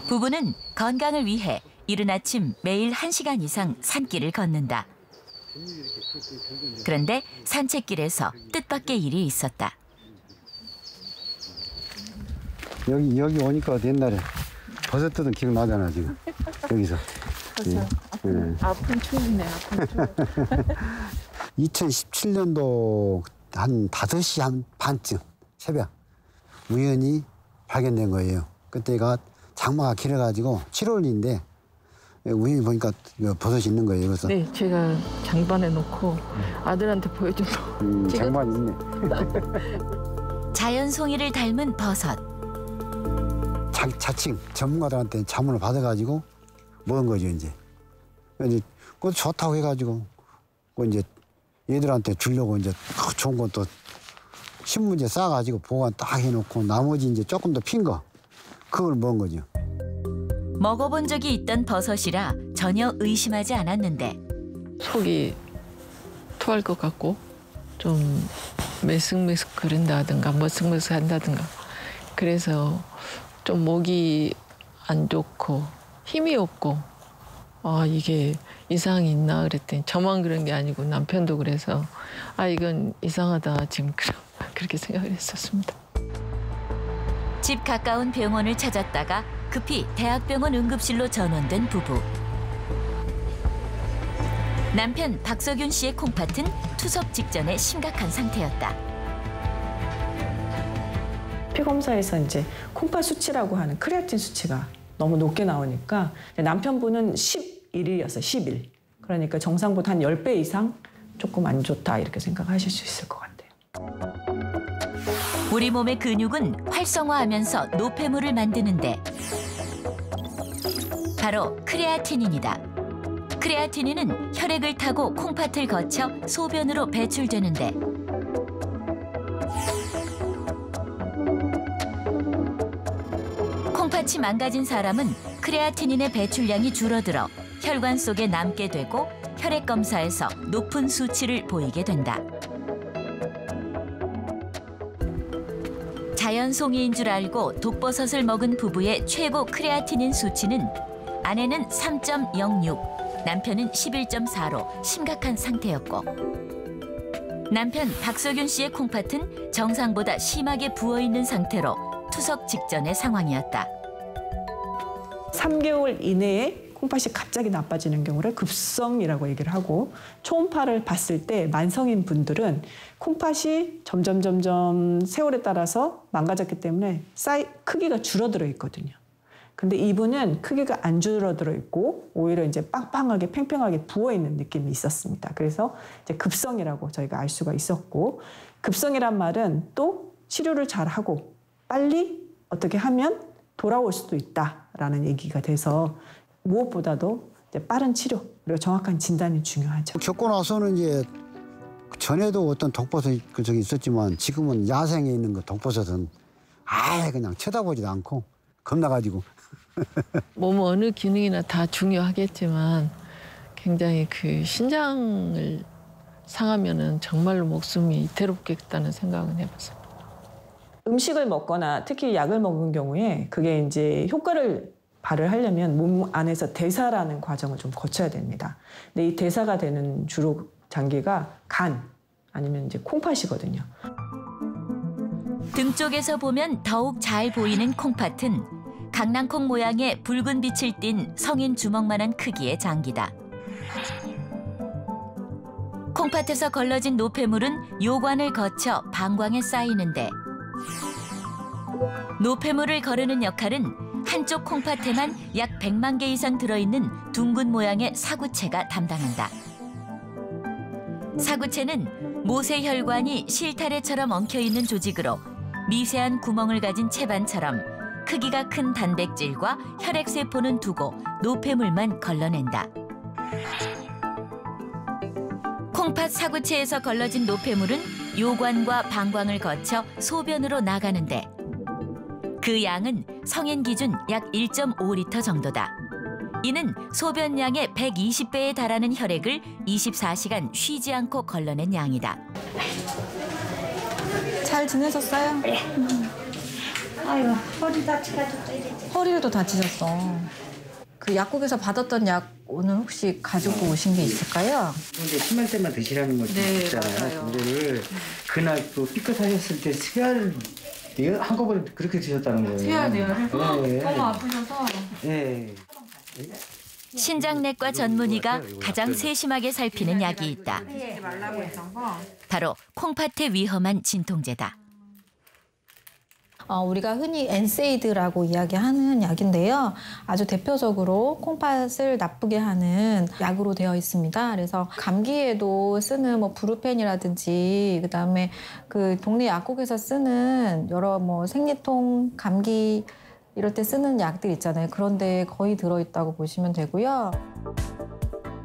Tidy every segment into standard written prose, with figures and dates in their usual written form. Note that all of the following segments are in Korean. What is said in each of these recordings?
부부는 건강을 위해 이른 아침 매일 1시간 이상 산길을 걷는다. 그런데 산책길에서 뜻밖의 일이 있었다. 여기 오니까 옛날에 버섯 뜨던 기억나잖아 지금 여기서. 버섯. 아픈 추억이네. 아픈 추억. 2017년도 한 5시 한 반쯤 새벽 우연히 발견된 거예요. 그때가 장마가 길어가지고 7월인데 우연히 보니까 버섯이 있는 거예요. 그래서 네, 제가 장반에 놓고 아들한테 보여준 거. 장반이 있네. 자연송이를 닮은 버섯. 자칭 전문가들한테 자문을 받아가지고 먹은 거죠 이제. 그거 좋다고 해가지고 이제 얘들한테 주려고 이제 좋은 건 또 신문지에 싸가지고 보관 딱 해놓고 나머지 이제 조금 더 핀 거 그걸 먹은 거죠. 먹어본 적이 있던 버섯이라 전혀 의심하지 않았는데 속이 토할 것 같고 좀 메슥메슥거린다든가 머쓱머쓱한다든가 그래서 좀 목이 안 좋고 힘이 없고 이게 이상이 있나 그랬더니 저만 그런 게 아니고 남편도 그래서 이건 이상하다 지금 그렇게 생각을 했었습니다. 집 가까운 병원을 찾았다가 급히 대학병원 응급실로 전원된 부부. 남편 박석윤 씨의 콩팥은 투석 직전에 심각한 상태였다. 피검사에서 이제 콩팥 수치라고 하는 크레아틴 수치가 너무 높게 나오니까 남편분은 11이었어요. 11. 그러니까 정상보다 한 10배 이상 조금 안 좋다 이렇게 생각하실 수 있을 것 같아요. 우리 몸의 근육은 활성화하면서 노폐물을 만드는데 바로 크레아티닌이다. 크레아티닌은 혈액을 타고 콩팥을 거쳐 소변으로 배출되는데 콩팥이 망가진 사람은 크레아티닌의 배출량이 줄어들어 혈관 속에 남게 되고 혈액 검사에서 높은 수치를 보이게 된다. 자연송이인 줄 알고 독버섯을 먹은 부부의 최고 크레아티닌 수치는 아내는 3.06, 남편은 11.4로 심각한 상태였고 남편 박석윤 씨의 콩팥은 정상보다 심하게 부어있는 상태로 투석 직전의 상황이었다. 3개월 이내에 콩팥이 갑자기 나빠지는 경우를 급성이라고 얘기를 하고 초음파를 봤을 때 만성인 분들은 콩팥이 점점 세월에 따라서 망가졌기 때문에 크기가 줄어들어 있거든요. 근데 이분은 크기가 안 줄어들어 있고 오히려 이제 빵빵하게 팽팽하게 부어 있는 느낌이 있었습니다. 그래서 이제 급성이라고 저희가 알 수가 있었고 급성이란 말은 또 치료를 잘 하고 빨리 어떻게 하면 돌아올 수도 있다라는 얘기가 돼서 무엇보다도 이제 빠른 치료 그리고 정확한 진단이 중요하죠. 겪고 나서는 이제 전에도 어떤 독버섯이 있었지만 지금은 야생에 있는 그 독버섯은 아예 그냥 쳐다보지도 않고 겁나가지고. 몸 어느 기능이나 다 중요하겠지만 굉장히 그 신장을 상하면은 정말로 목숨이 이태롭겠다는 생각은 해봤어요. 음식을 먹거나 특히 약을 먹은 경우에 그게 이제 효과를 발휘하려면 몸 안에서 대사라는 과정을 좀 거쳐야 됩니다. 근데 이 대사가 되는 주로 장기가 간 아니면 이제 콩팥이거든요. 등 쪽에서 보면 더욱 잘 보이는 콩팥은 강낭콩 모양의 붉은 빛을 띤 성인 주먹만한 크기의 장기다. 콩팥에서 걸러진 노폐물은 요관을 거쳐 방광에 쌓이는데 노폐물을 거르는 역할은 한쪽 콩팥에만 약 100만 개 이상 들어있는 둥근 모양의 사구체가 담당한다. 사구체는 모세혈관이 실타래처럼 엉켜있는 조직으로 미세한 구멍을 가진 채반처럼 크기가 큰 단백질과 혈액세포는 두고 노폐물만 걸러낸다. 콩팥 사구체에서 걸러진 노폐물은 요관과 방광을 거쳐 소변으로 나가는데 그 양은 성인 기준 약 1.5리터 정도다. 이는 소변량의 120배에 달하는 혈액을 24시간 쉬지 않고 걸러낸 양이다. 잘 지내셨어요? 네. 아유, 허리 다쳐가지고 이랬지. 허리도 다치셨어. 그 약국에서 받았던 약 오늘 혹시 가지고 오신 게 있을까요? 근데 심할 때만 드시라는 것도 있잖아요. 그거를 그날 또 삐끗하셨을 때 세알 한꺼번에 그렇게 드셨다는 거예요. 세알 내열해서 네. 너무 아프셔서. 네. 신장내과 전문의가 가장 세심하게 살피는 약이 있다. 바로 콩팥에 위험한 진통제다. 우리가 흔히 엔세이드라고 이야기하는 약인데요. 아주 대표적으로 콩팥을 나쁘게 하는 약으로 되어 있습니다. 그래서 감기에도 쓰는 뭐 브루펜이라든지 그다음에 그 동네 약국에서 쓰는 여러 뭐 생리통, 감기 이럴 때 쓰는 약들 있잖아요. 그런데 거의 들어있다고 보시면 되고요.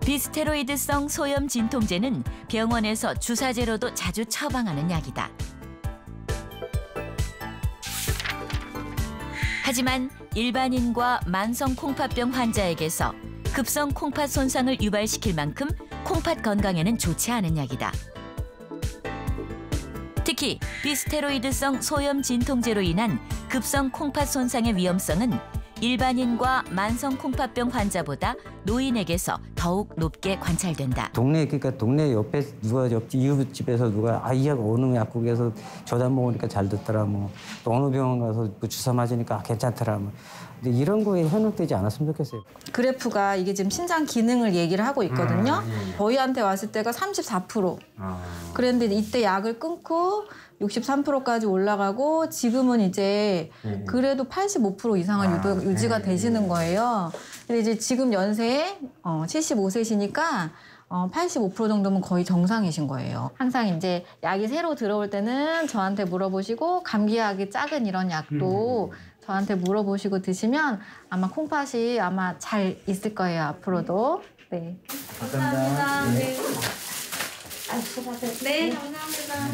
비스테로이드성 소염 진통제는 병원에서 주사제로도 자주 처방하는 약이다. 하지만 일반인과 만성 콩팥병 환자에게서 급성 콩팥 손상을 유발시킬 만큼 콩팥 건강에는 좋지 않은 약이다. 특히 비스테로이드성 소염 진통제로 인한 급성 콩팥 손상의 위험성은 일반인과 만성 콩팥병 환자보다 노인에게서 더욱 높게 관찰된다. 그러니까 동네 옆에 누가 이웃집에서 누가 이 약 어느 약국에서 저다 먹으니까 잘 듣더라 뭐 또 어느 병원 가서 뭐 주사 맞으니까 괜찮더라 뭐. 근데 이런 거에 현혹되지 않았으면 좋겠어요. 그래프가 이게 지금 신장 기능을 얘기를 하고 있거든요. 저희한테 왔을 때가 34%. 그랬는데 이때 약을 끊고 63%까지 올라가고 지금은 이제 그래도 85% 이상은 유지가 되시는 거예요. 근데 이제 지금 연세에 75세시니까 85% 정도면 거의 정상이신 거예요. 항상 이제 약이 새로 들어올 때는 저한테 물어보시고 감기약이 작은 이런 약도 저한테 물어보시고 드시면 아마 콩팥이 아마 잘 있을 거예요, 앞으로도. 네. 감사합니다. 네. 네, 감사합니다.